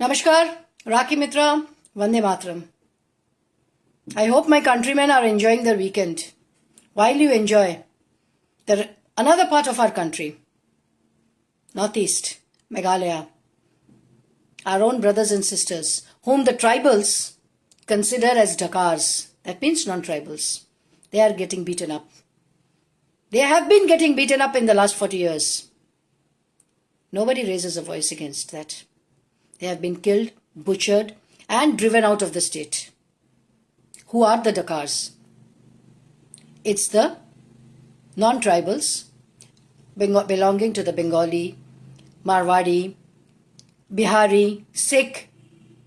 Namaskar, Raki Mitra, Vande Matram. I hope my countrymen are enjoying their weekend. While you enjoy another part of our country, Northeast, Meghalaya, our own brothers and sisters, whom the tribals consider as Dakars, that means non-tribals, they are getting beaten up. They have been getting beaten up in the last 40 years. Nobody raises a voice against that. They have been killed, butchered, and driven out of the state. Who are the Dakars? It's the non-tribals belonging to the Bengali, Marwadi, Bihari, Sikh,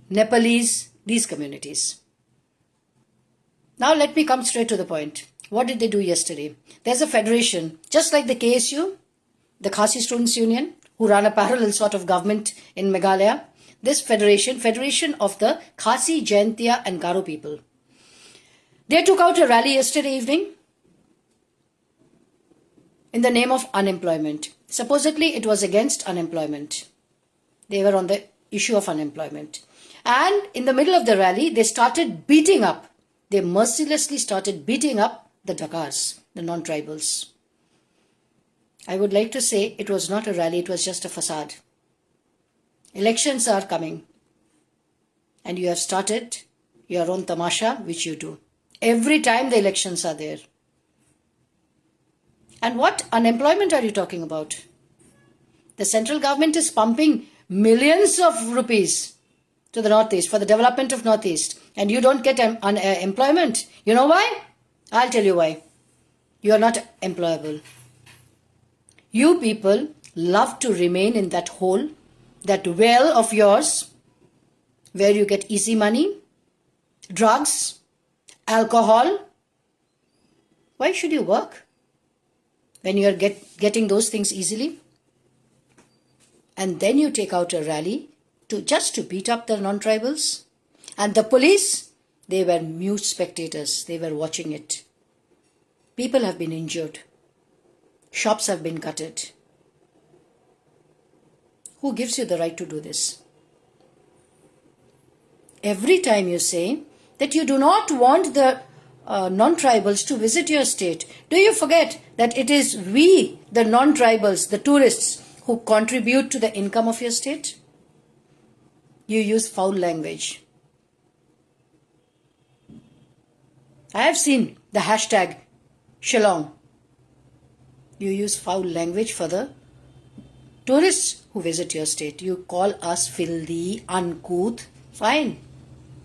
Nepalese, these communities. Now let me come straight to the point. What did they do yesterday? There's a federation, just like the KSU, the Khasi Students' Union, who run a parallel sort of government in Meghalaya. This federation of the Khasi, Jingjia and Garo people. They took out a rally yesterday evening in the name of unemployment. Supposedly it was against unemployment. They were on the issue of unemployment. And in the middle of the rally, they started beating up. They mercilessly started beating up the Dakars, the non-tribals. I would like to say it was not a rally, it was just a facade. Elections are coming and you have started your own tamasha, which you do. Every time the elections are there. And what unemployment are you talking about? The central government is pumping millions of rupees to the Northeast for the development of Northeast, and you don't get employment. You know why? I'll tell you why. You are not employable. You people love to remain in that hole, that well of yours, where you get easy money, drugs, alcohol. Why should you work when you are getting those things easily? And then you take out a rally just to beat up the non-tribals. And the police, they were mute spectators. They were watching it. People have been injured. Shops have been gutted. Who gives you the right to do this? Every time you say that you do not want the non-tribals to visit your state, do you forget that it is we, the non-tribals, the tourists, who contribute to the income of your state? You use foul language. I have seen the hashtag Shillong. You use foul language for the tourists who visit your state. You call us filthy, uncouth. Fine.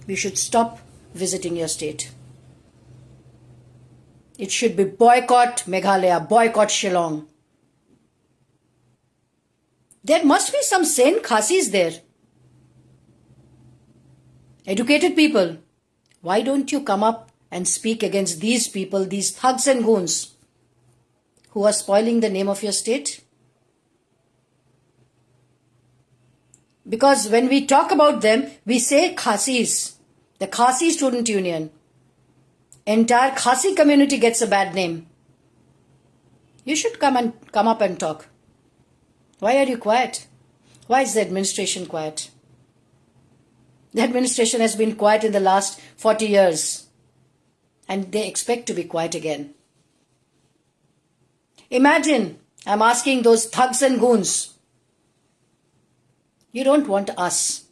We should stop visiting your state. It should be boycott Meghalaya, boycott Shillong. There must be some sane Khasis there. Educated people. Why don't you come up and speak against these people, these thugs and goons who are spoiling the name of your state? Because when we talk about them, we say Khasis, the Khasi Student Union. Entire Khasi community gets a bad name. You should come up and talk. Why are you quiet? Why is the administration quiet? The administration has been quiet in the last 40 years. And they expect to be quiet again. Imagine, I'm asking those thugs and goons. You don't want us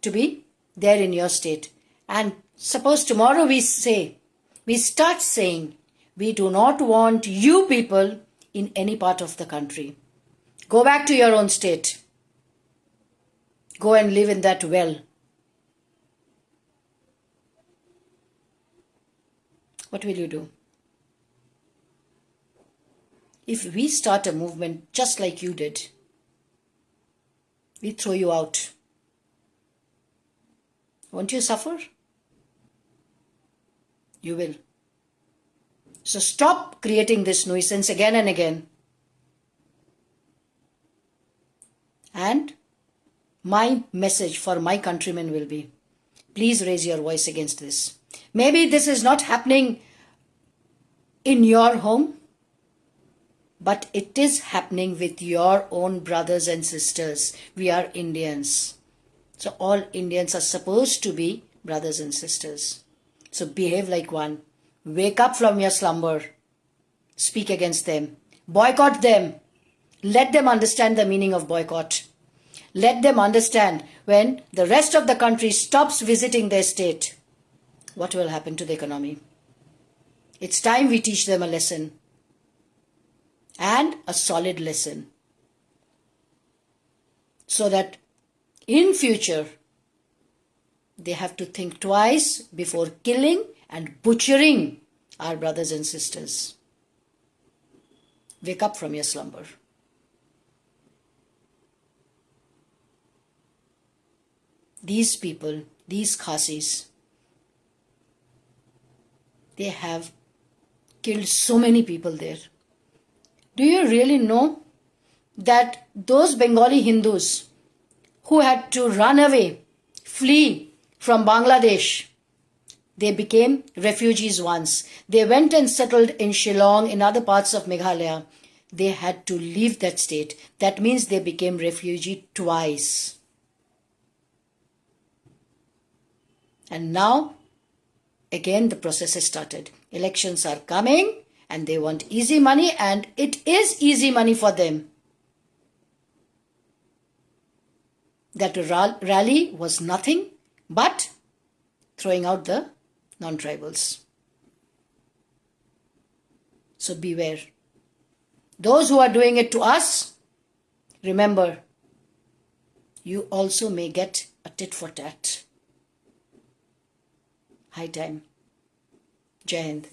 to be there in your state. And suppose tomorrow we start saying, we do not want you people in any part of the country. Go back to your own state. Go and live in that well. What will you do? If we start a movement just like you did, we throw you out. Won't you suffer? You will. So stop creating this nuisance again and again. And my message for my countrymen will be, please raise your voice against this. Maybe this is not happening in your home, but it is happening with your own brothers and sisters. We are Indians. So all Indians are supposed to be brothers and sisters. So behave like one. Wake up from your slumber. Speak against them. Boycott them. Let them understand the meaning of boycott. Let them understand when the rest of the country stops visiting their state, what will happen to the economy. It's time we teach them a lesson. And a solid lesson. So that in future, they have to think twice before killing and butchering our brothers and sisters. Wake up from your slumber. These people, these khasis, they have killed so many people there. Do you really know that those Bengali Hindus who had to run away, flee from Bangladesh, they became refugees once. They went and settled in Shillong, in other parts of Meghalaya. They had to leave that state. That means they became refugee twice. And now, again the process has started. Elections are coming and they want easy money, and it is easy money for them. That rally was nothing but throwing out the non-tribals. So beware. Those who are doing it to us, remember, you also may get a tit for tat. High time. Jai Hind.